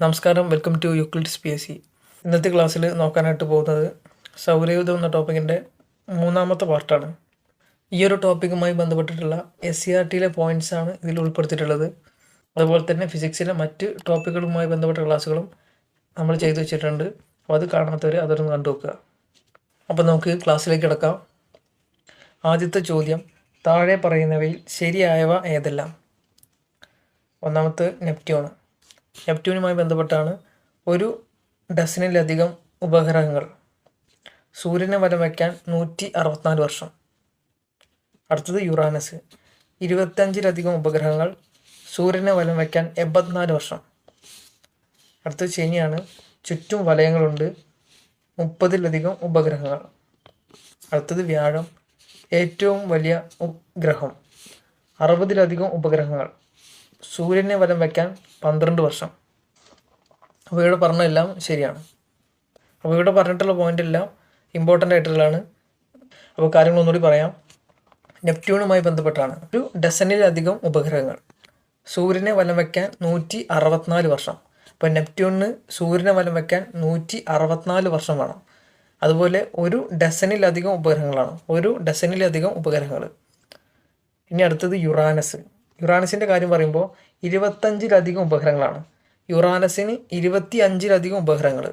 നമസ്കാരം, welcome to Euclid's PSC. ഇന്നത്തെ ക്ലാസ്സിൽ നോക്കാനായിട്ട് പോകുന്നത് സൗരയൂഥം എന്ന ടോപ്പിക്കിൻ്റെ മൂന്നാമത്തെ പാർട്ടാണ്. ഈ ഒരു ടോപ്പിക്കുമായി ബന്ധപ്പെട്ടിട്ടുള്ള SCERTയിലെ പോയിൻറ്റ്സാണ് ഇതിൽ ഉൾപ്പെടുത്തിയിട്ടുള്ളത്. അതുപോലെ തന്നെ ഫിസിക്സിലെ മറ്റ് ടോപ്പിക്കുകളുമായി ബന്ധപ്പെട്ട ക്ലാസ്സുകളും നമ്മൾ ചെയ്തു വെച്ചിട്ടുണ്ട്. അപ്പോൾ അത് കാണാത്തവർ അതൊന്ന് കണ്ടു നോക്കുക. അപ്പോൾ നമുക്ക് ക്ലാസ്സിലേക്ക് കിടക്കാം. ആദ്യത്തെ ചോദ്യം, താഴെ പറയുന്നവയിൽ ശരിയായവ ഏതെല്ലാം? ഒന്നാമത്തെ നെപ്റ്റ്യൂണുമായി ബന്ധപ്പെട്ടാണ്. ഒരു ഡസനിലധികം ഉപഗ്രഹങ്ങൾ, സൂര്യനെ വലം വയ്ക്കാൻ 164 വർഷം. അടുത്തത് യുറാനസ്, 25ലധികം ഉപഗ്രഹങ്ങൾ, സൂര്യനെ വലം വയ്ക്കാൻ 84 വർഷം. അടുത്തത് ശനിയാണ്, ചുറ്റും വലയങ്ങളുണ്ട്, 30ലധികം ഉപഗ്രഹങ്ങൾ. അടുത്തത് വ്യാഴം, ഏറ്റവും വലിയ ഗ്രഹം, 60ലധികം ഉപഗ്രഹങ്ങൾ, സൂര്യനെ വലം വയ്ക്കാൻ 12 വർഷം. അപ്പോൾ ഇവിടെ പറഞ്ഞതെല്ലാം ശരിയാണ്. അപ്പോൾ ഇവിടെ പറഞ്ഞിട്ടുള്ള പോയിൻ്റ് എല്ലാം ഇമ്പോർട്ടൻ്റ് ആയിട്ടുള്ളതാണ്. അപ്പോൾ കാര്യങ്ങളൊന്നുകൂടി പറയാം. നെപ്റ്റ്യൂണുമായി ബന്ധപ്പെട്ടാണ്. ഒരു ഡസനിലധികം ഉപഗ്രഹങ്ങൾ, സൂര്യനെ വലം വയ്ക്കാൻ 164 വർഷം. അപ്പോൾ നെപ്റ്റ്യൂണിന് സൂര്യനെ വലം വയ്ക്കാൻ 164 വർഷം വേണം. അതുപോലെ ഒരു ഡസനിലധികം ഉപഗ്രഹങ്ങൾ. ഇനി അടുത്തത് യുറാനസിൻ്റെ കാര്യം പറയുമ്പോൾ 25ലധികം ഉപഗ്രഹങ്ങളാണ്. യുറാനസിന് 25ലധികം ഉപഗ്രഹങ്ങൾ,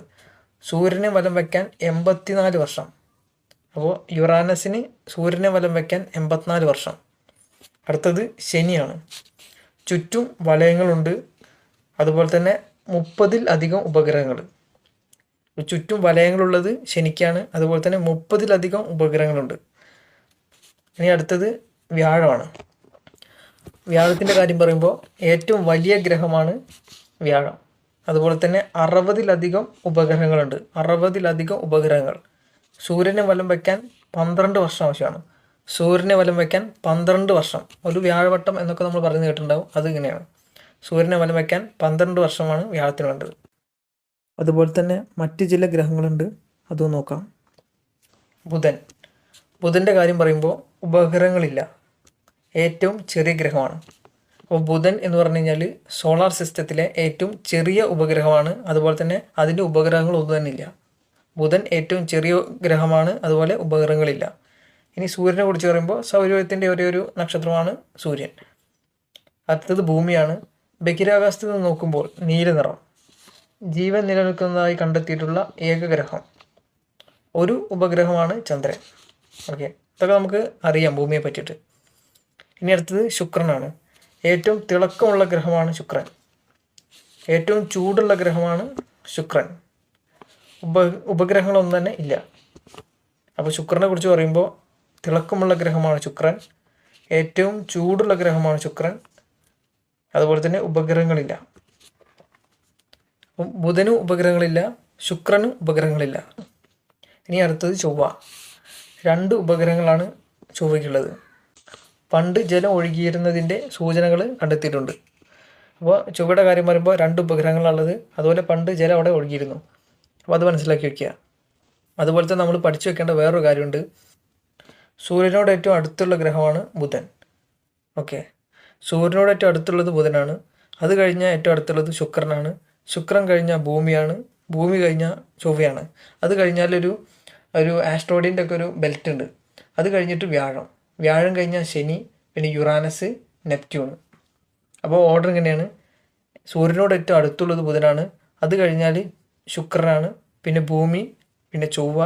സൂര്യനെ വലം വയ്ക്കാൻ 84 വർഷം. അപ്പോൾ യുറാനസിന് സൂര്യനെ വലം വയ്ക്കാൻ 84 വർഷം. അടുത്തത് ശനിയാണ്, ചുറ്റും വലയങ്ങളുണ്ട്, അതുപോലെ തന്നെ 30ലധികം ഉപഗ്രഹങ്ങൾ. ചുറ്റും വലയങ്ങളുള്ളത് ശനിക്കാണ്, അതുപോലെ തന്നെ 30ലധികം ഉപഗ്രഹങ്ങളുണ്ട്. ഇനി അടുത്തത് വ്യാഴമാണ്. വ്യാഴത്തിൻ്റെ കാര്യം പറയുമ്പോൾ ഏറ്റവും വലിയ ഗ്രഹമാണ് വ്യാഴം. അതുപോലെ തന്നെ 60ലധികം ഉപഗ്രഹങ്ങളുണ്ട്. 60ലധികം ഉപഗ്രഹങ്ങൾ. സൂര്യനെ വലം വയ്ക്കാൻ 12 വർഷം ആവശ്യമാണ്. സൂര്യനെ വലം വയ്ക്കാൻ 12 വർഷം. ഒരു വ്യാഴവട്ടം എന്നൊക്കെ നമ്മൾ പറഞ്ഞു കേട്ടിട്ടുണ്ടാവും. അതിങ്ങനെയാണ്. സൂര്യനെ വലം വയ്ക്കാൻ 12 വർഷമാണ് വ്യാഴത്തിന് വേണ്ടത്. അതുപോലെ തന്നെ മറ്റ് ചില ഗ്രഹങ്ങളുണ്ട്, അതും നോക്കാം. ബുധൻ്റെ കാര്യം പറയുമ്പോൾ ഉപഗ്രഹങ്ങളില്ല, ഏറ്റവും ചെറിയ ഗ്രഹമാണ്. അപ്പോൾ ബുധൻ എന്ന് പറഞ്ഞു കഴിഞ്ഞാൽ സോളാർ സിസ്റ്റത്തിലെ ഏറ്റവും ചെറിയ ഉപഗ്രഹമാണ്. അതുപോലെ തന്നെ അതിൻ്റെ ഉപഗ്രഹങ്ങളൊന്നും തന്നെ ഇല്ല. ബുധൻ ഏറ്റവും ചെറിയ ഗ്രഹമാണ്, അതുപോലെ ഉപഗ്രഹങ്ങളില്ല. ഇനി സൂര്യനെ കുറിച്ച് പറയുമ്പോൾ സൗരയൂഥത്തിൻ്റെ ഒരു നക്ഷത്രമാണ് സൂര്യൻ. അടുത്തത് ഭൂമിയാണ്. ബഹിരാകാശത്ത് നിന്ന് നോക്കുമ്പോൾ നീല നിറം, ജീവൻ നിലനിൽക്കുന്നതായി കണ്ടെത്തിയിട്ടുള്ള ഏക ഗ്രഹം, ഒരു ഉപഗ്രഹമാണ് ചന്ദ്രൻ. ഓക്കെ, ഇതൊക്കെ നമുക്ക് അറിയാം ഭൂമിയെ പറ്റിയിട്ട്. ഇനി അടുത്തത് ശുക്രനാണ്. ഏറ്റവും തിളക്കമുള്ള ഗ്രഹമാണ് ശുക്രൻ. ഏറ്റവും ചൂടുള്ള ഗ്രഹമാണ് ശുക്രൻ. ഉപഗ്രഹങ്ങളൊന്നും തന്നെ ഇല്ല. അപ്പോൾ ശുക്രനെ കുറിച്ച് പറയുമ്പോൾ തിളക്കമുള്ള ഗ്രഹമാണ് ശുക്രൻ, ഏറ്റവും ചൂടുള്ള ഗ്രഹമാണ് ശുക്രൻ, അതുപോലെ തന്നെ ഉപഗ്രഹങ്ങളില്ല. ബുധനും ഉപഗ്രഹങ്ങളില്ല, ശുക്രനും ഉപഗ്രഹങ്ങളില്ല. ഇനി അടുത്തത് ചൊവ്വ. 2 ഉപഗ്രഹങ്ങളാണ് ചൊവ്വയ്ക്കുള്ളത്. പണ്ട് ജലം ഒഴുകിയിരുന്നതിൻ്റെ സൂചനകൾ കണ്ടെത്തിയിട്ടുണ്ട്. അപ്പോൾ ചൊവ്വയുടെ കാര്യം പറയുമ്പോൾ 2 ഉപഗ്രഹങ്ങളാണുള്ളത്. അതുപോലെ പണ്ട് ജലം അവിടെ ഒഴുകിയിരുന്നു. അപ്പോൾ അത് മനസ്സിലാക്കി വയ്ക്കുക. അതുപോലെ തന്നെ നമ്മൾ പഠിച്ചു വെക്കേണ്ട വേറൊരു കാര്യമുണ്ട്. സൂര്യനോട് ഏറ്റവും അടുത്തുള്ള ഗ്രഹമാണ് ബുധൻ. ഓക്കെ, സൂര്യനോട് ഏറ്റവും അടുത്തുള്ളത് ബുധനാണ്. അത് കഴിഞ്ഞാൽ ഏറ്റവും അടുത്തുള്ളത് ശുക്രനാണ്. ശുക്രൻ കഴിഞ്ഞാൽ ഭൂമിയാണ്. ഭൂമി കഴിഞ്ഞാൽ ചൊവ്വയാണ്. അത് കഴിഞ്ഞാൽ ഒരു ആസ്ട്രോയിഡിൻ്റെ ഒക്കെ ഒരു ബെൽറ്റ് ഉണ്ട്. അത് കഴിഞ്ഞിട്ട് വ്യാഴം കഴിഞ്ഞാൽ ശനി, പിന്നെ യുറാനസ്, നെപ്റ്റ്യൂൺ. അപ്പോൾ ഓർഡർ ഇങ്ങനെയാണ്. സൂര്യനോട് ഏറ്റവും അടുത്തുള്ളത് ബുധനാണ്. അത് കഴിഞ്ഞാൽ ശുക്രനാണ്, പിന്നെ ഭൂമി, പിന്നെ ചൊവ്വ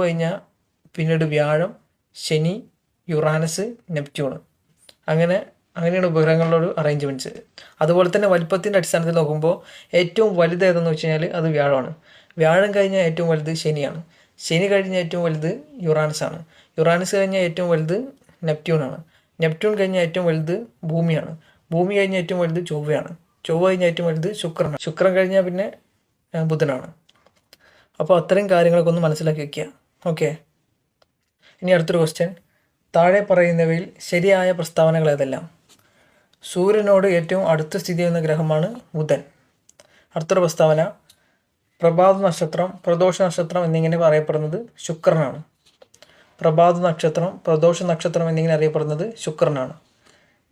കഴിഞ്ഞാൽ പിന്നീട് വ്യാഴം, ശനി, യുറാനസ്, നെപ്റ്റ്യൂൺ. അങ്ങനെയാണ് ഉപഗ്രഹങ്ങളുടെ ഒരു അറേഞ്ച്മെൻറ്റ്സ്. അതുപോലെ തന്നെ വലിപ്പത്തിൻ്റെ അടിസ്ഥാനത്തിൽ നോക്കുമ്പോൾ ഏറ്റവും വലുത് ഏതെന്ന് വെച്ച് കഴിഞ്ഞാൽ അത് വ്യാഴമാണ്. വ്യാഴം കഴിഞ്ഞാൽ ഏറ്റവും വലുത് ശനിയാണ്. ശനി കഴിഞ്ഞാൽ ഏറ്റവും വലുത് യുറാനസാണ്. യുറാനസ് കഴിഞ്ഞാൽ ഏറ്റവും വലുത് നെപ്റ്റ്യൂണാണ്. നെപ്റ്റ്യൂൺ കഴിഞ്ഞാൽ ഏറ്റവും വലുത് ഭൂമിയാണ്. ഭൂമി കഴിഞ്ഞാൽ ഏറ്റവും വലുത് ചൊവ്വയാണ്. ചൊവ്വ കഴിഞ്ഞാൽ ഏറ്റവും വലുത് ശുക്രനാണ്. ശുക്രൻ കഴിഞ്ഞാൽ പിന്നെ ബുധനാണ്. അപ്പോൾ അത്രയും കാര്യങ്ങളൊക്കെ ഒന്ന് മനസ്സിലാക്കി വയ്ക്കുക. ഓക്കെ, ഇനി അടുത്തൊരു ക്വസ്റ്റ്യൻ. താഴെ പറയുന്നവയിൽ ശരിയായ പ്രസ്താവനകൾ ഏതെല്ലാം? സൂര്യനോട് ഏറ്റവും അടുത്ത് സ്ഥിതി ചെയ്യുന്ന ഗ്രഹമാണ് ബുധൻ. അടുത്തൊരു പ്രസ്താവന, പ്രഭാത നക്ഷത്രം, പ്രദോഷ നക്ഷത്രം എന്നിങ്ങനെ അറിയപ്പെടുന്നത് ശുക്രനാണ്. പ്രഭാത നക്ഷത്രം, പ്രദോഷ നക്ഷത്രം എന്നിങ്ങനെ അറിയപ്പെടുന്നത് ശുക്രനാണ്.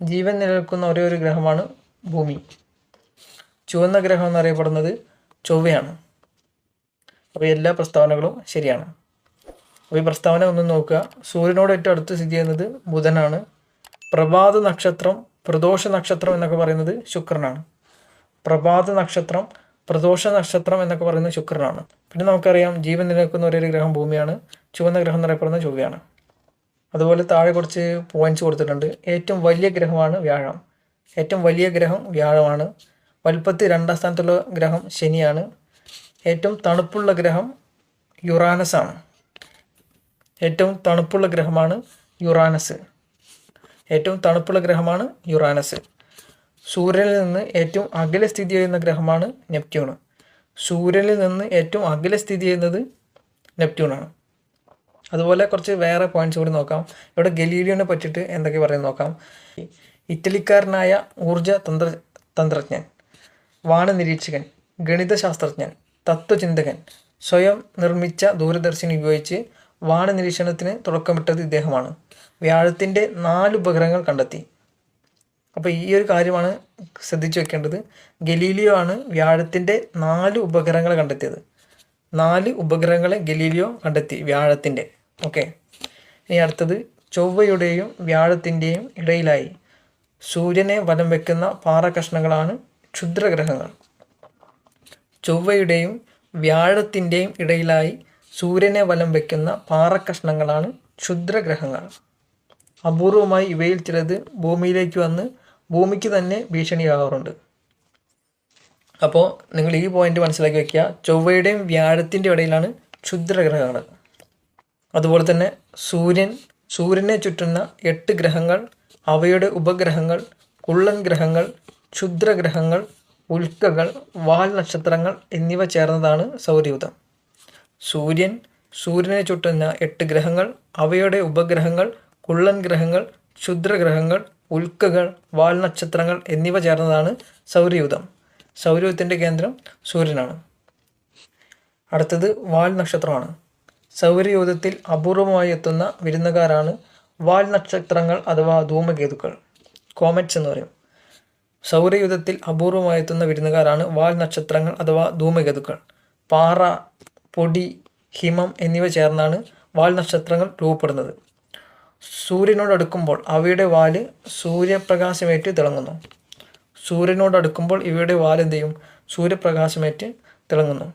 ജീവൻ നിലനിൽക്കുന്ന ഒരേ ഒരു ഗ്രഹമാണ് ഭൂമി. ചുവന്ന ഗ്രഹം എന്നറിയപ്പെടുന്നത് ചൊവ്വയാണ്. അപ്പോൾ എല്ലാ പ്രസ്താവനകളും ശരിയാണ്. അപ്പോൾ ഈ പ്രസ്താവന ഒന്ന് നോക്കുക. സൂര്യനോട് ഏറ്റവും അടുത്ത് സ്ഥിതി ചെയ്യുന്നത് ബുധനാണ്. പ്രഭാത നക്ഷത്രം, പ്രദോഷ നക്ഷത്രം എന്നൊക്കെ പറയുന്നത് ശുക്രനാണ്. പ്രഭാത നക്ഷത്രം, പ്രദോഷ നക്ഷത്രം എന്നൊക്കെ പറയുന്നത് ശുക്രനാണ്. പിന്നെ നമുക്കറിയാം ജീവൻ നിലനിൽക്കുന്ന ഒരേ ഗ്രഹം ഭൂമിയാണ്. ചുവന്ന ഗ്രഹം എന്നറിയപ്പെടുന്ന ചൊവ്വയാണ്. അതുപോലെ താഴെ കുറച്ച് പോയിന്റ്സ് കൊടുത്തിട്ടുണ്ട്. ഏറ്റവും വലിയ ഗ്രഹമാണ് വ്യാഴം. ഏറ്റവും വലിയ ഗ്രഹം വ്യാഴമാണ്. വലുപ്പത്തിൽ 2ാം സ്ഥാനത്തുള്ള ഗ്രഹം ശനിയാണ്. ഏറ്റവും തണുപ്പുള്ള ഗ്രഹം യുറാനസ് ആണ്. ഏറ്റവും തണുപ്പുള്ള ഗ്രഹമാണ് യുറാനസ്. ഏറ്റവും തണുപ്പുള്ള ഗ്രഹമാണ് യുറാനസ്. സൂര്യനിൽ നിന്ന് ഏറ്റവും അകലെ സ്ഥിതി ചെയ്യുന്ന ഗ്രഹമാണ് നെപ്റ്റ്യൂൺ. സൂര്യനിൽ നിന്ന് ഏറ്റവും അകലെ സ്ഥിതി ചെയ്യുന്നത് നെപ്റ്റ്യൂണാണ്. അതുപോലെ കുറച്ച് വേറെ പോയിന്റ്സ് കൂടി നോക്കാം. ഇവിടെ ഗലീലിയോനെ പറ്റിയിട്ട് എന്തൊക്കെ പറയുന്നത് നോക്കാം. ഇറ്റലിക്കാരനായ ഊർജ തന്ത്രജ്ഞൻ, വാനനിരീക്ഷകൻ, ഗണിതശാസ്ത്രജ്ഞൻ, തത്വചിന്തകൻ, സ്വയം നിർമ്മിച്ച ദൂരദർശിനി ഉപയോഗിച്ച് വാനനിരീക്ഷണത്തിന് തുടക്കമിട്ടത് ഇദ്ദേഹമാണ്. വ്യാഴത്തിൻ്റെ 4 ഉപഗ്രഹങ്ങൾ കണ്ടെത്തി. അപ്പോൾ ഈ ഒരു കാര്യമാണ് ശ്രദ്ധിച്ചു വെക്കേണ്ടത്. ഗലീലിയോ ആണ് വ്യാഴത്തിൻ്റെ 4 ഉപഗ്രഹങ്ങൾ കണ്ടെത്തിയത്. 4 ഉപഗ്രഹങ്ങളെ ഗലീലിയോ കണ്ടെത്തി വ്യാഴത്തിൻ്റെ. ഓക്കെ, ഇനി അടുത്തത് ചൊവ്വയുടെയും വ്യാഴത്തിൻ്റെയും ഇടയിലായി സൂര്യനെ വലം വയ്ക്കുന്ന പാറക്കഷ്ണങ്ങളാണ് ക്ഷുദ്രഗ്രഹങ്ങൾ. ചൊവ്വയുടെയും വ്യാഴത്തിൻ്റെയും ഇടയിലായി സൂര്യനെ വലം വയ്ക്കുന്ന പാറക്കഷ്ണങ്ങളാണ് ക്ഷുദ്രഗ്രഹങ്ങൾ. അപൂർവമായി ഇവയിൽ ചിലത് ഭൂമിയിലേക്ക് വന്ന് ഭൂമിക്ക് തന്നെ ഭീഷണിയാകാറുണ്ട്. അപ്പോൾ നിങ്ങൾ ഈ പോയിന്റ് മനസ്സിലാക്കി വയ്ക്കുക. ചൊവ്വയുടെയും വ്യാഴത്തിൻ്റെ ഇടയിലാണ് ക്ഷുദ്രഗ്രഹങ്ങൾ. അതുപോലെ തന്നെ സൂര്യനെ ചുറ്റുന്ന 8 ഗ്രഹങ്ങൾ, അവയുടെ ഉപഗ്രഹങ്ങൾ, കുള്ളൻ ഗ്രഹങ്ങൾ, ക്ഷുദ്രഗ്രഹങ്ങൾ, ഉൽക്കകൾ, വാൽ നക്ഷത്രങ്ങൾ എന്നിവ ചേർന്നതാണ് സൗരയൂഥം. സൂര്യനെ ചുറ്റുന്ന 8 ഗ്രഹങ്ങൾ, അവയുടെ ഉപഗ്രഹങ്ങൾ, കുള്ളൻ ഗ്രഹങ്ങൾ, ക്ഷുദ്രഗ്രഹങ്ങൾ, ഉൽക്കകൾ, വാൽ നക്ഷത്രങ്ങൾ എന്നിവ ചേർന്നതാണ് സൗരയൂഥം. സൗരയൂഥത്തിൻ്റെ കേന്ദ്രം സൂര്യനാണ്. അടുത്തത് വാൽ നക്ഷത്രമാണ്. സൗരയൂഥത്തിൽ അപൂർവമായി എത്തുന്ന വിരുന്നുകാരാണ് വാൽ നക്ഷത്രങ്ങൾ അഥവാ ധൂമകേതുക്കൾ, കോമറ്റ്സ് എന്ന് പറയും. സൗരയൂഥത്തിൽ അപൂർവമായി എത്തുന്ന വിരുന്നുകാരാണ് വാൽ നക്ഷത്രങ്ങൾ അഥവാ ധൂമകേതുക്കൾ. പാറ, പൊടി, ഹിമം എന്നിവ ചേർന്നാണ് വാൽ നക്ഷത്രങ്ങൾ രൂപപ്പെടുന്നത്. സൂര്യനോടടുക്കുമ്പോൾ അവയുടെ വാല് സൂര്യപ്രകാശമേറ്റ് തിളങ്ങുന്നു. സൂര്യനോടടുക്കുമ്പോൾ ഇവയുടെ വാൽ എന്ത് ചെയ്യും? സൂര്യപ്രകാശമേറ്റ് തിളങ്ങുന്നു.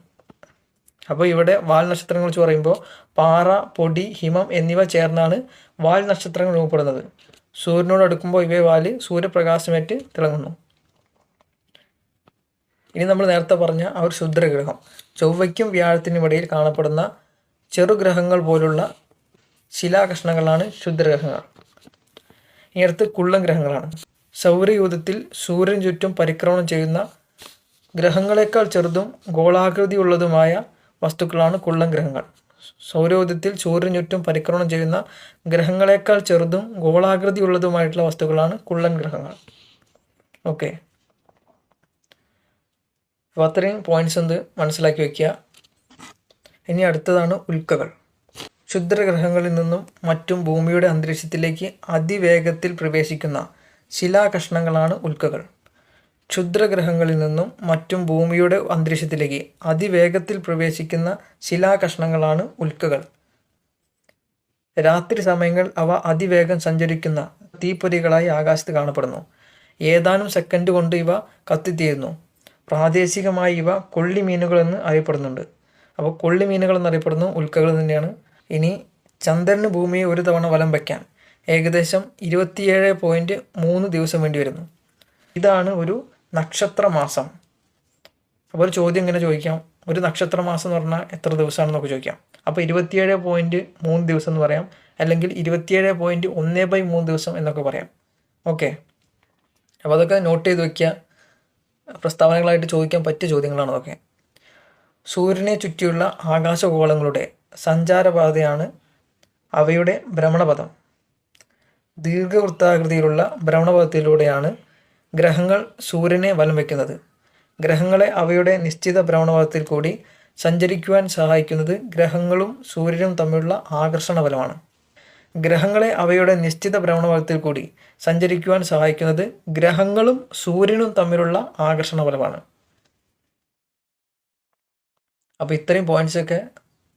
അപ്പോൾ ഇവിടെ വാൽ നക്ഷത്രങ്ങൾ വെച്ച് പറയുമ്പോൾ പാറ, പൊടി, ഹിമം എന്നിവ ചേർന്നാണ് വാൽ നക്ഷത്രങ്ങൾ രൂപപ്പെടുന്നത്. സൂര്യനോടടുക്കുമ്പോൾ ഇവയെ വാല് സൂര്യപ്രകാശമേറ്റ് തിളങ്ങുന്നു. ഇനി നമ്മൾ നേരത്തെ പറഞ്ഞ ആ ഒരു ക്ഷുദ്രഗ്രഹം, ചൊവ്വയ്ക്കും വ്യാഴത്തിനും ഇടയിൽ കാണപ്പെടുന്ന ചെറുഗ്രഹങ്ങൾ പോലുള്ള ശിലാകഷ്ണങ്ങളാണ് ക്ഷുദ്രഗ്രഹങ്ങൾ. ഇനി അടുത്ത് കുള്ളൻ ഗ്രഹങ്ങളാണ്. സൗരയൂഥത്തിൽ സൂര്യന് ചുറ്റും പരിക്രമണം ചെയ്യുന്ന ഗ്രഹങ്ങളെക്കാൾ ചെറുതും ഗോളാകൃതിയുള്ളതുമായ വസ്തുക്കളാണ് കുള്ളൻ ഗ്രഹങ്ങൾ. സൗരയൂഥത്തിൽ സൂര്യന് ചുറ്റും പരിക്രമണം ചെയ്യുന്ന ഗ്രഹങ്ങളെക്കാൾ ചെറുതും ഗോളാകൃതിയുള്ളതുമായിട്ടുള്ള വസ്തുക്കളാണ് കുള്ളൻ ഗ്രഹങ്ങൾ. ഓക്കെ, അപ്പോൾ അത്രയും പോയിന്റ്സ് ഒന്ന് മനസ്സിലാക്കി വയ്ക്കുക. ഇനി അടുത്തതാണ് ഉൽക്കകൾ. ക്ഷുദ്രഗ്രഹങ്ങളിൽ നിന്നും മറ്റും ഭൂമിയുടെ അന്തരീക്ഷത്തിലേക്ക് അതിവേഗത്തിൽ പ്രവേശിക്കുന്ന ശിലാകഷ്ണങ്ങളാണ് ഉൽക്കകൾ. ക്ഷുദ്രഗ്രഹങ്ങളിൽ നിന്നും മറ്റും ഭൂമിയുടെ അന്തരീക്ഷത്തിലേക്ക് അതിവേഗത്തിൽ പ്രവേശിക്കുന്ന ശിലാകഷ്ണങ്ങളാണ് ഉൽക്കകൾ. രാത്രി സമയങ്ങളിൽ അവ അതിവേഗം സഞ്ചരിക്കുന്ന തീപ്പൊരികളായി ആകാശത്ത് കാണപ്പെടുന്നു. ഏതാനും സെക്കൻഡ് കൊണ്ട് ഇവ കത്തിത്തീരുന്നു. പ്രാദേശികമായി ഇവ കൊള്ളിമീനുകൾ എന്ന് അറിയപ്പെടുന്നുണ്ട്. അപ്പോൾ കൊള്ളിമീനുകൾ എന്നറിയപ്പെടുന്ന ഉൽക്കകൾ തന്നെയാണ്. ഇനി ചന്ദ്രന് ഭൂമിയെ ഒരു തവണ വലം വയ്ക്കാൻ ഏകദേശം 27.3 ദിവസം വേണ്ടി വരുന്നു. ഇതാണ് ഒരു നക്ഷത്രമാസം. അപ്പോൾ ഒരു ചോദ്യം ഇങ്ങനെ ചോദിക്കാം, ഒരു നക്ഷത്രമാസം എന്ന് പറഞ്ഞാൽ എത്ര ദിവസമാണെന്നൊക്കെ ചോദിക്കാം. അപ്പോൾ 27.3 ദിവസം എന്ന് പറയാം, അല്ലെങ്കിൽ 27.1/3 ദിവസം എന്നൊക്കെ പറയാം. ഓക്കെ, അപ്പോൾ അതൊക്കെ നോട്ട് ചെയ്ത് വയ്ക്കുക. പ്രസ്താവനകളായിട്ട് ചോദിക്കാൻ പറ്റിയ ചോദ്യങ്ങളാണ് അതൊക്കെ. സൂര്യനെ ചുറ്റിയുള്ള ആകാശഗോളങ്ങളുടെ സഞ്ചാരപാതയാണ് അവയുടെ ഭ്രമണപഥം. ദീർഘവൃത്താകൃതിയിലുള്ള ഭ്രമണപഥത്തിലൂടെയാണ് ഗ്രഹങ്ങൾ സൂര്യനെ വലം വയ്ക്കുന്നത്. ഗ്രഹങ്ങളെ അവയുടെ നിശ്ചിത ഭ്രമണപഥത്തിൽ കൂടി സഞ്ചരിക്കുവാൻ സഹായിക്കുന്നത് ഗ്രഹങ്ങളും സൂര്യനും തമ്മിലുള്ള ആകർഷണ ബലമാണ്. ഗ്രഹങ്ങളെ അവയുടെ നിശ്ചിത ഭ്രമണപഥത്തിൽ കൂടി സഞ്ചരിക്കുവാൻ സഹായിക്കുന്നത് ഗ്രഹങ്ങളും സൂര്യനും തമ്മിലുള്ള ആകർഷണ ബലമാണ്. അപ്പോൾ ഇത്രയും പോയിന്റ്സൊക്കെ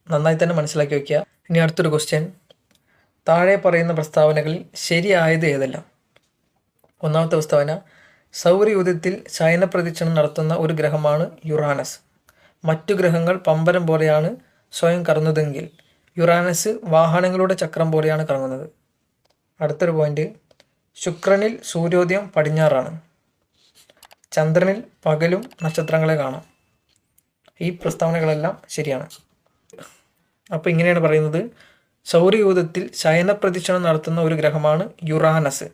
നന്നായി തന്നെ മനസ്സിലാക്കി വയ്ക്കുക. ഇനി അടുത്തൊരു ക്വസ്റ്റ്യൻ. താഴെ പറയുന്ന പ്രസ്താവനകളിൽ ശരിയായത് ഏതെല്ലാം? ഒന്നാമത്തെ പ്രസ്താവന, സൗരയൂഥത്തിൽ ശയനപ്രദക്ഷിണം നടത്തുന്ന ഒരു ഗ്രഹമാണ് യുറാനസ്. മറ്റു ഗ്രഹങ്ങൾ പമ്പരം പോലെയാണ് സ്വയം കറങ്ങുന്നതെങ്കിൽ യുറാനസ് വാഹനങ്ങളുടെ ചക്രം പോലെയാണ് കറങ്ങുന്നത്. അടുത്തൊരു പോയിന്റ്, ശുക്രനിൽ സൂര്യോദയം പടിഞ്ഞാറാണ്. ചന്ദ്രനിൽ പകലും നക്ഷത്രങ്ങളെ കാണാം. ഈ പ്രസ്താവനകളെല്ലാം ശരിയാണ്. അപ്പോൾ ഇങ്ങനെയാണ് പറയുന്നത്, സൗരയൂഥത്തിൽ ശയനപ്രദക്ഷിണം നടത്തുന്ന ഒരു ഗ്രഹമാണ് യുറാനസ്.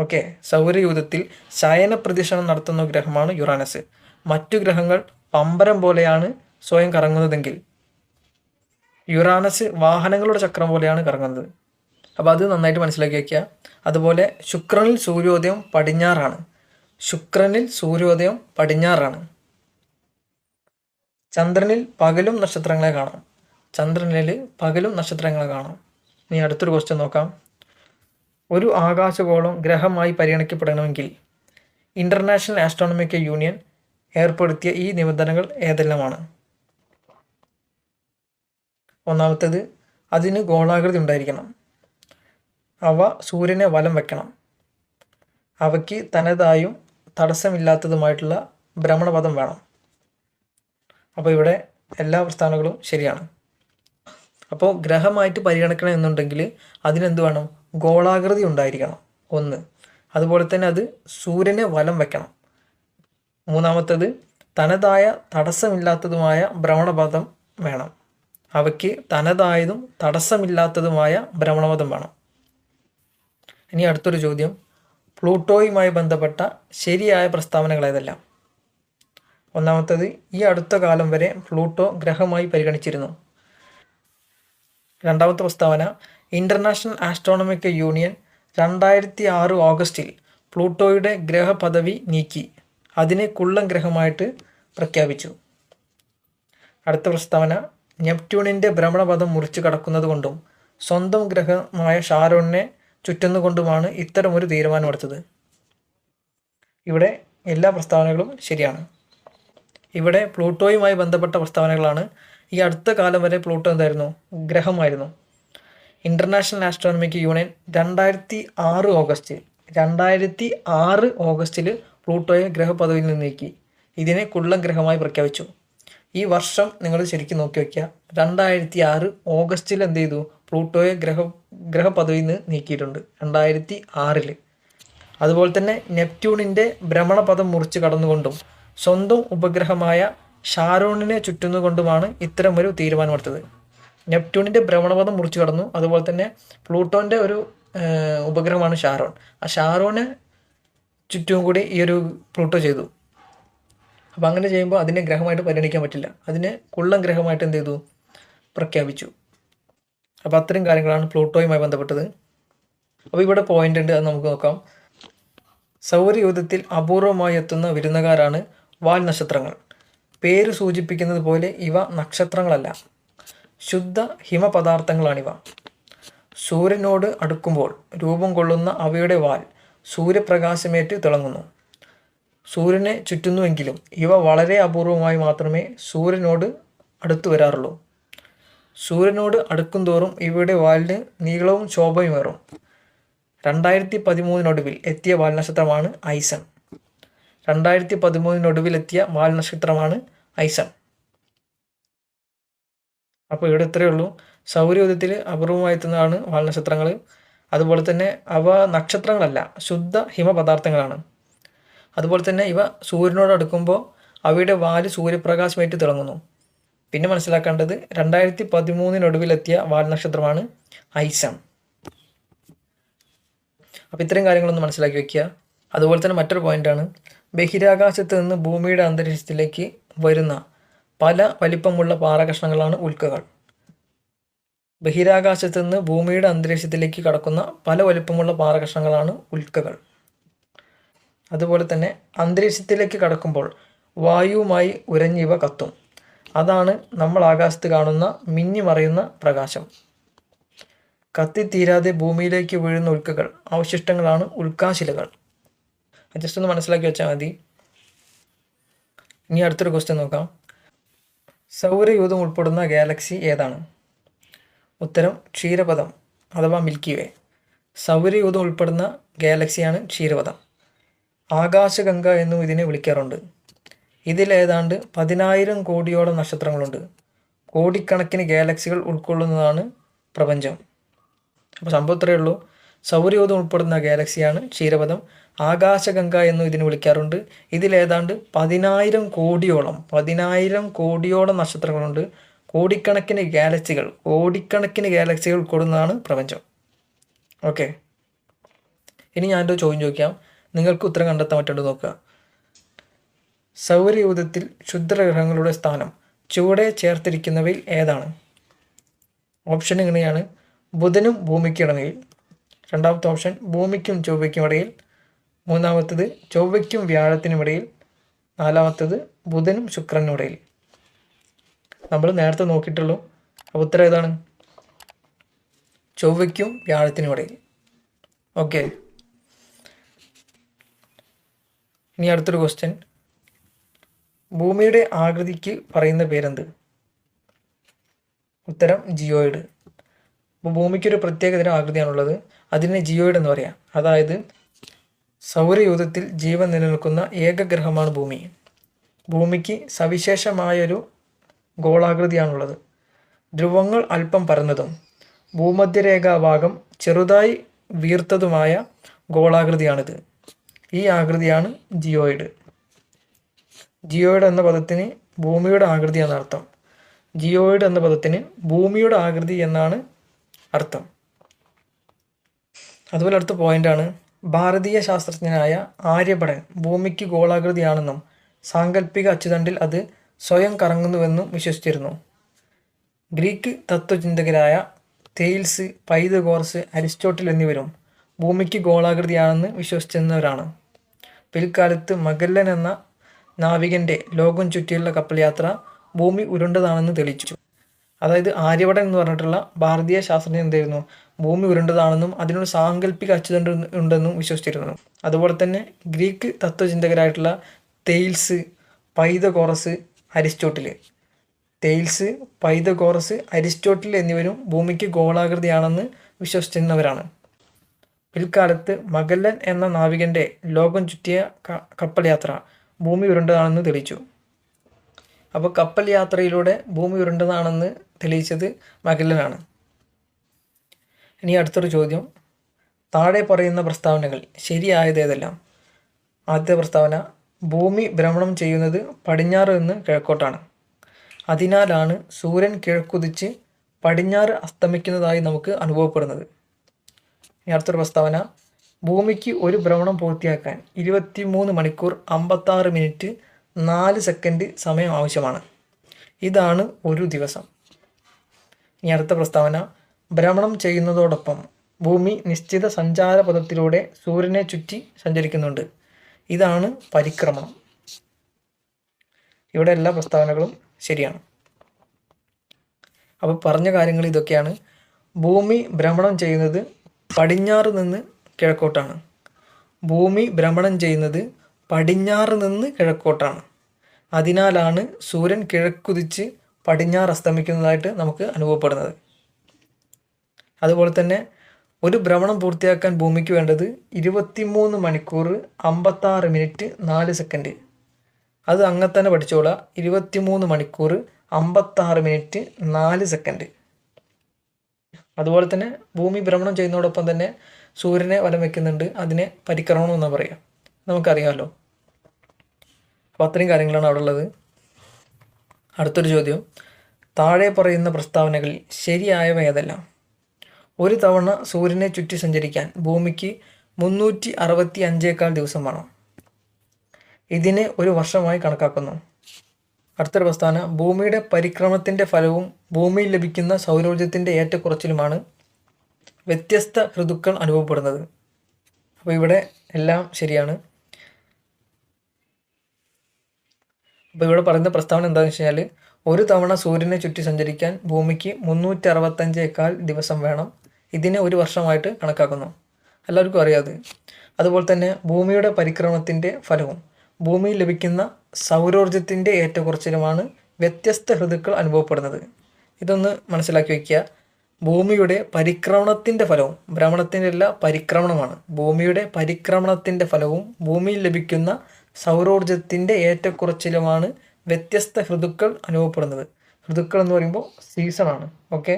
ഓക്കെ, സൗരയൂഥത്തിൽ ശയനപ്രദക്ഷിണം നടത്തുന്ന ഗ്രഹമാണ് യുറാനസ്. മറ്റു ഗ്രഹങ്ങൾ പമ്പരം പോലെയാണ് സ്വയം കറങ്ങുന്നതെങ്കിൽ യുറാനസ് വാഹനങ്ങളുടെ ചക്രം പോലെയാണ് കറങ്ങുന്നത്. അപ്പോൾ അത് നന്നായിട്ട് മനസ്സിലാക്കി വയ്ക്കുക. അതുപോലെ ശുക്രനിൽ സൂര്യോദയം പടിഞ്ഞാറാണ്. ചന്ദ്രനിൽ പകലും നക്ഷത്രങ്ങളെ കാണാം. ഇനി അടുത്തൊരു ക്വസ്റ്റ്യൻ നോക്കാം. ഒരു ആകാശഗോളം ഗ്രഹമായി പരിഗണിക്കപ്പെടണമെങ്കിൽ ഇന്റർനാഷണൽ ആസ്ട്രോണമിക്കൽ യൂണിയൻ ഏർപ്പെടുത്തിയ ഈ നിബന്ധനകൾ ഏതെല്ലാമാണ്? ഒന്നാമത്തേത്, അതിന് ഗോളാകൃതി ഉണ്ടായിരിക്കണം. അവ സൂര്യനെ വലം വയ്ക്കണം. അവയ്ക്ക് തനതായും തടസ്സമില്ലാത്തതുമായിട്ടുള്ള ഭ്രമണപഥം വേണം. അപ്പോൾ ഇവിടെ എല്ലാ പ്രസ്താവനകളും ശരിയാണ്. അപ്പോൾ ഗ്രഹമായിട്ട് പരിഗണിക്കണം എന്നുണ്ടെങ്കിൽ അതിനെന്ത് വേണം? ഗോളാകൃതി ഉണ്ടായിരിക്കണം, ഒന്ന്. അതുപോലെ തന്നെ അത് സൂര്യനെ വലം വയ്ക്കണം. മൂന്നാമത്തേത്, തനതായ തടസ്സമില്ലാത്തതുമായ ഭ്രമണപഥം വേണം. അവയ്ക്ക് തനതായതും തടസ്സമില്ലാത്തതുമായ ഭ്രമണപഥം വേണം. ഇനി അടുത്തൊരു ചോദ്യം, പ്ലൂട്ടോയുമായി ബന്ധപ്പെട്ട ശരിയായ പ്രസ്താവനകൾ ഏതെല്ലാം? ഒന്നാമത്തേത്, ഈ അടുത്ത കാലം വരെ പ്ലൂട്ടോ ഗ്രഹമായി പരിഗണിച്ചിരുന്നു. രണ്ടാമത്തെ പ്രസ്താവന, ഇന്റർനാഷണൽ ആസ്ട്രോണമിക്കൽ യൂണിയൻ 2006 ഓഗസ്റ്റിൽ പ്ലൂട്ടോയുടെ ഗ്രഹപദവി നീക്കി അതിനെ കുള്ളൻ ഗ്രഹമായിട്ട് പ്രഖ്യാപിച്ചു. അടുത്ത പ്രസ്താവന, നെപ്റ്റ്യൂണിൻ്റെ ഭ്രമണപഥം മുറിച്ച് കടക്കുന്നത് കൊണ്ടും സ്വന്തം ഗ്രഹമായ ഷാരോണിനെ ചുറ്റുന്നുകൊണ്ടുമാണ് ഇത്തരമൊരു തീരുമാനമെടുത്തത്. ഇവിടെ എല്ലാ പ്രസ്താവനകളും ശരിയാണ്. ഇവിടെ പ്ലൂട്ടോയുമായി ബന്ധപ്പെട്ട പ്രസ്താവനകളാണ്. ഈ അടുത്ത കാലം വരെ പ്ലൂട്ടോ എന്തായിരുന്നു? ഗ്രഹമായിരുന്നു. ഇന്റർനാഷണൽ ആസ്ട്രോണമിക്കൽ യൂണിയൻ 2006 ഓഗസ്റ്റിൽ പ്ലൂട്ടോയെ ഗ്രഹപദവിയിൽ നിന്ന് നീക്കി ഇതിനെ കുള്ളൻ ഗ്രഹമായി പ്രഖ്യാപിച്ചു. ഈ വർഷം നിങ്ങൾ ശരിക്കും നോക്കി വയ്ക്കുക. 2006 ഓഗസ്റ്റിൽ എന്ത് ചെയ്തു? പ്ലൂട്ടോയെ ഗ്രഹപദവിയിൽ നിന്ന് നീക്കിയിട്ടുണ്ട് 2006. അതുപോലെ തന്നെ നെപ്റ്റ്യൂണിൻ്റെ ഭ്രമണപഥം മുറിച്ച് കടന്നുകൊണ്ടും സ്വന്തം ഉപഗ്രഹമായ ഷാരോണിനെ ചുറ്റുന്നുകൊണ്ടുമാണ് ഇത്തരം ഒരു തീരുമാനമെടുത്തത്. നെപ്റ്റ്യൂണിൻ്റെ ഭ്രമണപഥം മുറിച്ച് കടന്നു. അതുപോലെ തന്നെ പ്ലൂട്ടോൻ്റെ ഒരു ഉപഗ്രഹമാണ് ഷാരോൺ. ആ ഷാരോനെ ചുറ്റും കൂടി ഈ ഒരു പ്ലൂട്ടോ ചെയ്തു. അപ്പോൾ അങ്ങനെ ചെയ്യുമ്പോൾ അതിനെ ഗ്രഹമായിട്ട് പരിഗണിക്കാൻ പറ്റില്ല. അതിനെ കുള്ളൻ ഗ്രഹമായിട്ട് എന്ത് ചെയ്തു? പ്രഖ്യാപിച്ചു. അപ്പോൾ അത്തരം കാര്യങ്ങളാണ് പ്ലൂട്ടോയുമായി ബന്ധപ്പെട്ടത്. അപ്പോൾ ഇവിടെ പോയിന്റ് ഉണ്ട്, അത് നമുക്ക് നോക്കാം. സൗരയൂഥത്തിൽ അപൂർവമായി എത്തുന്ന വിരുന്നുകാരാണ് വാൽ നക്ഷത്രങ്ങൾ. പേര് സൂചിപ്പിക്കുന്നത് പോലെ ഇവ നക്ഷത്രങ്ങളല്ല, ശുദ്ധ ഹിമപദാർത്ഥങ്ങളാണിവ. സൂര്യനോട് അടുക്കുമ്പോൾ രൂപം കൊള്ളുന്ന അവയുടെ വാൽ സൂര്യപ്രകാശമേറ്റ് തിളങ്ങുന്നു. സൂര്യനെ ചുറ്റുന്നുവെങ്കിലും ഇവ വളരെ അപൂർവമായി മാത്രമേ സൂര്യനോട് അടുത്തു വരാറുള്ളൂ. സൂര്യനോട് അടുക്കുംതോറും ഇവയുടെ വാലിന് നീളവും ശോഭയുമേറും. 2013 എത്തിയ വാൽനക്ഷത്രമാണ് ഐസൺ. 2013 എത്തിയ വാൽനക്ഷത്രമാണ് ഐസൺ. അപ്പോൾ ഇവിടെ ഇത്രയേ ഉള്ളൂ. സൗരയൂഥത്തിൽ അപൂർവമായി എത്തുന്നതാണ് വാൽനക്ഷത്രങ്ങൾ. അതുപോലെ തന്നെ അവ നക്ഷത്രങ്ങളല്ല, ശുദ്ധ ഹിമപദാർത്ഥങ്ങളാണ്. അതുപോലെ തന്നെ ഇവ സൂര്യനോട് അടുക്കുമ്പോൾ അവയുടെ വാല് സൂര്യപ്രകാശമേറ്റ് തിളങ്ങുന്നു. പിന്നെ മനസ്സിലാക്കേണ്ടത് 2013 എത്തിയ വാൽനക്ഷത്രമാണ് ഐസൺ. അപ്പോൾ ഇത്രയും കാര്യങ്ങളൊന്ന് മനസ്സിലാക്കി വയ്ക്കുക. അതുപോലെ തന്നെ മറ്റൊരു പോയിന്റാണ്, ബഹിരാകാശത്ത് നിന്ന് ഭൂമിയുടെ അന്തരീക്ഷത്തിലേക്ക് വരുന്ന പല വലിപ്പമുള്ള പാറകഷ്ണങ്ങളാണ് ഉൽക്കകൾ. ബഹിരാകാശത്ത് നിന്ന് ഭൂമിയുടെ അന്തരീക്ഷത്തിലേക്ക് കടക്കുന്ന പല വലിപ്പമുള്ള പാറകഷ്ണങ്ങളാണ് ഉൽക്കകൾ. അതുപോലെ തന്നെ അന്തരീക്ഷത്തിലേക്ക് കടക്കുമ്പോൾ വായുവുമായി ഉരഞ്ഞിവ കത്തും. അതാണ് നമ്മൾ ആകാശത്ത് കാണുന്ന മിന്നിമറയുന്ന പ്രകാശം. കത്തിത്തീരാതെ ഭൂമിയിലേക്ക് വീഴുന്ന ഉൽക്കകൾ അവശിഷ്ടങ്ങളാണ് ഉൽക്കാശിലകൾ. ജസ്റ്റ് ഒന്ന് മനസ്സിലാക്കി വെച്ചാൽ മതി. ഇനി അടുത്തൊരു ക്വസ്റ്റ്യൻ നോക്കാം. സൗരയൂഥം ഉൾപ്പെടുന്ന ഗാലക്സി ഏതാണ്? ഉത്തരം ക്ഷീരപഥം അഥവാ മിൽക്കി വേ. സൗരയൂഥം ഉൾപ്പെടുന്ന ഗാലക്സിയാണ് ക്ഷീരപഥം. ആകാശഗംഗ എന്നും ഇതിനെ വിളിക്കാറുണ്ട്. ഇതിൽ ഏതാണ്ട് 10,000 കോടിയോളം നക്ഷത്രങ്ങളുണ്ട്. കോടിക്കണക്കിന് ഗാലക്സികൾ ഉൾക്കൊള്ളുന്നതാണ് പ്രപഞ്ചം. അപ്പോൾ സംഭവം ഇത്രയേ ഉള്ളൂ. സൗരയൂഥം ഉൾപ്പെടുന്ന ഗാലക്സിയാണ് ക്ഷീരപഥം. ആകാശഗംഗ എന്നും ഇതിനെ വിളിക്കാറുണ്ട്. ഇതിലേതാണ്ട് 10,000 കോടിയോളം നക്ഷത്രങ്ങളുണ്ട്. കോടിക്കണക്കിന് ഗാലക്സികൾ ഉൾക്കൊള്ളുന്നതാണ് പ്രപഞ്ചം. ഓക്കെ, ഇനി ഞാനൊരു ചോദ്യം ചോദിക്കാം, നിങ്ങൾക്ക് ഉത്തരം കണ്ടെത്താൻ പറ്റുന്നത് നോക്കുക. സൗരയൂഥത്തിൽ ക്ഷുദ്രഗ്രഹങ്ങളുടെ സ്ഥാനം ചുവടെ ചേർത്തിരിക്കുന്നവയിൽ ഏതാണ്? ഓപ്ഷൻ ഇങ്ങനെയാണ്: ബുധനും ഭൂമിക്കിടയിൽ. രണ്ടാമത്തെ ഓപ്ഷൻ ഭൂമിക്കും ചൊവ്വയ്ക്കും ഇടയിൽ. മൂന്നാമത്തേത് ചൊവ്വയ്ക്കും വ്യാഴത്തിനുമിടയിൽ. നാലാമത്തേത് ബുധനും ശുക്രനും ഇടയിൽ. നമ്മൾ നേരത്തെ നോക്കിയിട്ടുള്ളൂ. അപ്പോൾ ഉത്തരം ഏതാണ്? ചൊവ്വയ്ക്കും വ്യാഴത്തിനും ഇടയിൽ. ഓക്കെ, ഇനി അടുത്തൊരു ക്വസ്റ്റ്യൻ. ഭൂമിയുടെ ആകൃതിക്ക് പറയുന്ന പേരെന്ത്? ഉത്തരം ജിയോയിഡ്. അപ്പോൾ ഭൂമിക്കൊരു പ്രത്യേകതരം ആകൃതിയാണുള്ളത്, അതിനെ ജിയോയിഡ് എന്ന് പറയാം. അതായത് സൗരയൂഥത്തിൽ ജീവൻ നിലനിൽക്കുന്ന ഏക ഗ്രഹമാണ് ഭൂമി. ഭൂമിക്ക് സവിശേഷമായൊരു ഗോളാകൃതിയാണുള്ളത്. ധ്രുവങ്ങൾ അല്പം പരന്നതും ഭൂമധ്യരേഖാഭാഗം ചെറുതായി വീർത്തതുമായ ഗോളാകൃതിയാണിത്. ഈ ആകൃതിയാണ് ജിയോയിഡ്. ജിയോയിഡ് എന്ന പദത്തിന് ഭൂമിയുടെ ആകൃതി എന്നർത്ഥം. ജിയോയിഡ് എന്ന പദത്തിന് ഭൂമിയുടെ ആകൃതി എന്നാണ് അർത്ഥം. അതുപോലെ അടുത്ത പോയിന്റാണ്, ഭാരതീയ ശാസ്ത്രജ്ഞനായ ആര്യഭടൻ ഭൂമിക്ക് ഗോളാകൃതിയാണെന്നും സാങ്കല്പിക അച്ചുതണ്ടിൽ അത് സ്വയം കറങ്ങുന്നുവെന്നും വിശ്വസിച്ചിരുന്നു. ഗ്രീക്ക് തത്വചിന്തകരായ തെയിൽസ്, പൈതഗോറസ്, അരിസ്റ്റോട്ടിൽ എന്നിവരും ഭൂമിക്ക് ഗോളാകൃതിയാണെന്ന് വിശ്വസിച്ചിരുന്നവരാണ്. പിൽക്കാലത്ത് മഗല്ലൻ എന്ന നാവികൻ്റെ ലോകം ചുറ്റിയുള്ള കപ്പൽ യാത്ര ഭൂമി ഉരുണ്ടതാണെന്ന് തെളിയിച്ചു. അതായത് ആര്യഭടൻ എന്ന് പറഞ്ഞിട്ടുള്ള ഭാരതീയ ശാസ്ത്രജ്ഞൻ എന്തായിരുന്നു? ഭൂമി ഉരുണ്ടതാണെന്നും അതിനൊരു സാങ്കല്പിക അച്ചുതണ്ട് ഉണ്ടെന്നും വിശ്വസിച്ചിരുന്നു. അതുപോലെ തന്നെ ഗ്രീക്ക് തത്വചിന്തകരായിട്ടുള്ള തെയിൽസ്, പൈതഗോറസ്, അരിസ്റ്റോട്ടിൽ എന്നിവരും ഭൂമിക്ക് ഗോളാകൃതിയാണെന്ന് വിശ്വസിച്ചിരുന്നവരാണ്. പിൽക്കാലത്ത് മഗല്ലൻ എന്ന നാവികൻ്റെ ലോകം ചുറ്റിയ കപ്പൽ യാത്ര ഭൂമി ഉരുണ്ടതാണെന്ന് തെളിയിച്ചു. അപ്പോൾ കപ്പൽ യാത്രയിലൂടെ ഭൂമി ഉരുണ്ടതാണെന്ന് തെളിയിച്ചത് മഗല്ലനാണ്. ഇനി അടുത്തൊരു ചോദ്യം. താഴെ പറയുന്ന പ്രസ്താവനകൾ ശരിയായത് ഏതെല്ലാം? ആദ്യത്തെ പ്രസ്താവന, ഭൂമി ഭ്രമണം ചെയ്യുന്നത് പടിഞ്ഞാറ് നിന്ന് കിഴക്കോട്ടാണ്. അതിനാലാണ് സൂര്യൻ കിഴക്കുതിച്ച് പടിഞ്ഞാറ് അസ്തമിക്കുന്നതായി നമുക്ക് അനുഭവപ്പെടുന്നത്. ഇനി അടുത്തൊരു പ്രസ്താവന, ഭൂമിക്ക് ഒരു ഭ്രമണം പൂർത്തിയാക്കാൻ 23 മണിക്കൂർ 56 മിനിറ്റ് 4 സെക്കൻഡ് സമയം ആവശ്യമാണ്. ഇതാണ് ഒരു ദിവസം. ഇനി അടുത്ത പ്രസ്താവന, ഭ്രമണം ചെയ്യുന്നതോടൊപ്പം ഭൂമി നിശ്ചിത സഞ്ചാരപഥത്തിലൂടെ സൂര്യനെ ചുറ്റി സഞ്ചരിക്കുന്നുണ്ട്. ഇതാണ് പരിക്രമണം. ഇവിടെ എല്ലാ പ്രസ്താവനകളും ശരിയാണ്. അപ്പോൾ പറഞ്ഞ കാര്യങ്ങൾ ഇതൊക്കെയാണ്. ഭൂമി ഭ്രമണം ചെയ്യുന്നത് പടിഞ്ഞാറ് നിന്ന് കിഴക്കോട്ടാണ്. അതിനാലാണ് സൂര്യൻ കിഴക്കുതിച്ച് പടിഞ്ഞാറ് അസ്തമിക്കുന്നതായിട്ട് നമുക്ക് അനുഭവപ്പെടുന്നത്. അതുപോലെ തന്നെ ഒരു ഭ്രമണം പൂർത്തിയാക്കാൻ ഭൂമിക്ക് വേണ്ടത് 23 മണിക്കൂർ 56 മിനിറ്റ് 4 സെക്കൻഡ്. അത് അങ്ങനെ തന്നെ പഠിച്ചോളാം. 23 മണിക്കൂർ 56 മിനിറ്റ് 4 സെക്കൻഡ്. അതുപോലെ തന്നെ ഭൂമി ഭ്രമണം ചെയ്യുന്നതോടൊപ്പം തന്നെ സൂര്യനെ വലം വയ്ക്കുന്നുണ്ട്. അതിനെ പരിക്രമണം എന്നാണ് പറയുക. നമുക്കറിയാമല്ലോ. അപ്പോൾ അത്രയും കാര്യങ്ങളാണ് അവിടെ ഉള്ളത്. അടുത്തൊരു ചോദ്യം, താഴെ പറയുന്ന പ്രസ്താവനകളിൽ ശരിയായവ ഏതെല്ലാം? ഒരു തവണ സൂര്യനെ ചുറ്റി സഞ്ചരിക്കാൻ ഭൂമിക്ക് 365 ദിവസം വേണം. ഇതിനെ ഒരു വർഷമായി കണക്കാക്കുന്നു. അടുത്തൊരു പ്രസ്താവന, ഭൂമിയുടെ പരിക്രമണത്തിൻ്റെ ഫലവും ഭൂമിയിൽ ലഭിക്കുന്ന സൗരോർജ്ജത്തിൻ്റെ ഏറ്റക്കുറച്ചിലുമാണ് വ്യത്യസ്ത ഋതുക്കൾ അനുഭവപ്പെടുന്നത്. അപ്പോൾ ഇവിടെ എല്ലാം ശരിയാണ്. അപ്പോൾ ഇവിടെ പറയുന്ന പ്രസ്താവന എന്താണെന്ന് വെച്ച് കഴിഞ്ഞാൽ, ഒരു തവണ സൂര്യനെ ചുറ്റി സഞ്ചരിക്കാൻ ഭൂമിക്ക് 365 ദിവസം വേണം. ഇതിനെ ഒരു വർഷമായിട്ട് കണക്കാക്കുന്നു. എല്ലാവർക്കും അറിയാതെ. അതുപോലെ തന്നെ ഭൂമിയുടെ പരിക്രമണത്തിൻ്റെ ഫലവും ഭൂമിയിൽ ലഭിക്കുന്ന സൗരോർജ്ജത്തിൻ്റെ ഏറ്റക്കുറച്ചിലുമാണ് വ്യത്യസ്ത ഋതുക്കൾ അനുഭവപ്പെടുന്നത്? ഇതൊന്ന് മനസ്സിലാക്കി വയ്ക്കുക. ഭൂമിയുടെ പരിക്രമണത്തിൻ്റെ ഫലവും, ഭ്രമണത്തിൻ്റെ അല്ല പരിക്രമണമാണ്, ഭൂമിയുടെ പരിക്രമണത്തിൻ്റെ ഫലവും ഭൂമിയിൽ ലഭിക്കുന്ന സൗരോർജത്തിൻ്റെ ഏറ്റക്കുറച്ചിലുമാണ് വ്യത്യസ്ത ഋതുക്കൾ അനുഭവപ്പെടുന്നത്. ഋതുക്കൾ എന്ന് പറയുമ്പോൾ സീസണാണ്. ഓക്കെ,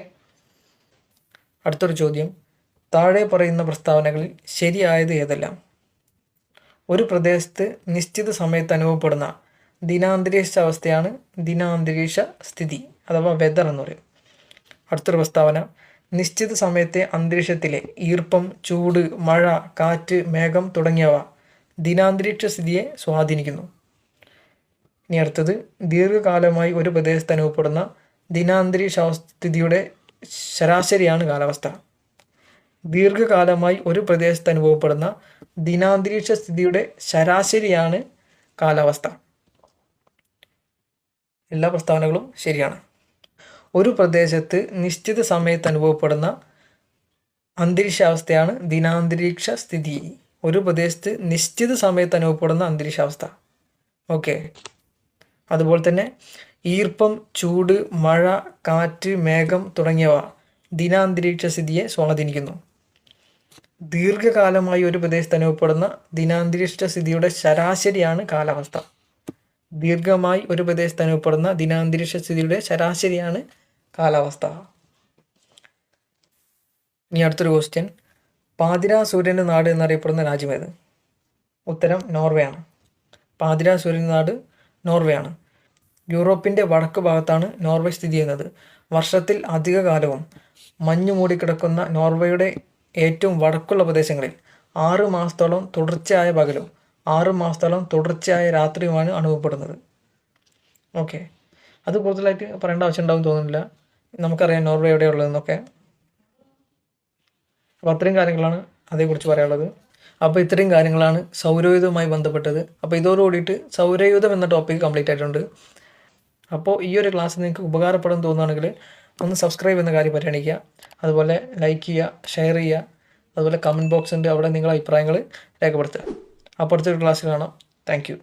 അടുത്തൊരു ചോദ്യം. താഴെ പറയുന്ന പ്രസ്താവനകളിൽ ശരിയായത് ഏതെല്ലാം? ഒരു പ്രദേശത്ത് നിശ്ചിത സമയത്ത് അനുഭവപ്പെടുന്ന ദിനാന്തരീക്ഷാവസ്ഥയാണ് ദിനാന്തരീക്ഷ സ്ഥിതി അഥവാ വെതർ എന്ന് പറയും. അടുത്തൊരു പ്രസ്താവന. നിശ്ചിത സമയത്തെ അന്തരീക്ഷത്തിലെ ഈർപ്പം, ചൂട്, മഴ, കാറ്റ്, മേഘം തുടങ്ങിയവ ദിനാന്തരീക്ഷ സ്ഥിതിയെ സ്വാധീനിക്കുന്നു. ഇനി അടുത്തത്. ദീർഘകാലമായി ഒരു പ്രദേശത്ത് അനുഭവപ്പെടുന്ന ദിനാന്തരീക്ഷാവസ്ഥിതിയുടെ ശരാശരിയാണ് കാലാവസ്ഥ. ദീർഘകാലമായി ഒരു പ്രദേശത്ത് അനുഭവപ്പെടുന്ന ദിനാന്തരീക്ഷ സ്ഥിതിയുടെ ശരാശരിയാണ് കാലാവസ്ഥ. എല്ലാ പ്രസ്താവനകളും ശരിയാണ്. ഒരു പ്രദേശത്ത് നിശ്ചിത സമയത്ത് അനുഭവപ്പെടുന്ന അന്തരീക്ഷാവസ്ഥയാണ് ദിനാന്തരീക്ഷ സ്ഥിതി. ഒരു പ്രദേശത്ത് നിശ്ചിത സമയത്ത് അനുഭവപ്പെടുന്ന അന്തരീക്ഷാവസ്ഥ. ഓക്കെ, അതുപോലെ തന്നെ ഈർപ്പം, ചൂട്, മഴ, കാറ്റ്, മേഘം തുടങ്ങിയവ ദിനാന്തരീക്ഷ സ്ഥിതിയെ സ്വാധീനിക്കുന്നു. ദീർഘകാലമായി ഒരു പ്രദേശത്ത് അനുഭവപ്പെടുന്ന ദിനാന്തരീക്ഷ സ്ഥിതിയുടെ ശരാശരിയാണ് കാലാവസ്ഥ. ദീർഘമായി ഒരു പ്രദേശത്ത് അനുഭവപ്പെടുന്ന ദിനാന്തരീക്ഷ സ്ഥിതിയുടെ ശരാശരിയാണ് കാലാവസ്ഥ. ഇനി അടുത്തൊരു ക്വസ്റ്റ്യൻ. പാതിരാ സൂര്യൻ്റെ നാട് എന്നറിയപ്പെടുന്ന രാജ്യമേത്? ഉത്തരം നോർവേ ആണ്. പാതിരാ സൂര്യൻ്റെ നാട് നോർവേ ആണ്. യൂറോപ്പിൻ്റെ വടക്ക് ഭാഗത്താണ് നോർവേ സ്ഥിതി ചെയ്യുന്നത്. വർഷത്തിൽ അധിക കാലവും മഞ്ഞു മൂടിക്കിടക്കുന്ന നോർവേയുടെ ഏറ്റവും വടക്കുള്ള പ്രദേശങ്ങളിൽ 6 മാസത്തോളം തുടർച്ചയായ പകലും 6 മാസത്തോളം തുടർച്ചയായ രാത്രിയുമാണ് അനുഭവപ്പെടുന്നത്. ഓക്കെ, അത് കൂടുതലായിട്ട് പറയേണ്ട ആവശ്യം ഉണ്ടാവും തോന്നുന്നില്ല. നമുക്കറിയാം നോർവേ എവിടെയുള്ളതെന്നൊക്കെ. അപ്പോൾ അത്രയും കാര്യങ്ങളാണ് അതേക്കുറിച്ച് പറയാനുള്ളത്. അപ്പോൾ ഇത്രയും കാര്യങ്ങളാണ് സൗരയൂഥവുമായി ബന്ധപ്പെട്ടത്. അപ്പോൾ ഇതോടുകൂടിയിട്ട് സൗരയൂഥം എന്ന ടോപ്പിക് കംപ്ലീറ്റ് ആയിട്ടുണ്ട്. അപ്പോൾ ഈ ഒരു ക്ലാസ് നിങ്ങൾക്ക് ഉപകാരപ്പെടും തോന്നുകയാണെങ്കിൽ ഒന്ന് സബ്സ്ക്രൈബ് എന്ന കാര്യം പരിഗണിക്കുക. അതുപോലെ ലൈക്ക് ചെയ്യുക, ഷെയർ ചെയ്യുക. അതുപോലെ കമൻറ്റ് ബോക്സ് ഉണ്ട്, അവിടെ നിങ്ങളുടെ അഭിപ്രായങ്ങൾ രേഖപ്പെടുത്തുക. അപ്പോൾ അടുത്തൊരു ക്ലാസ്സിൽ കാണാം. Thank you.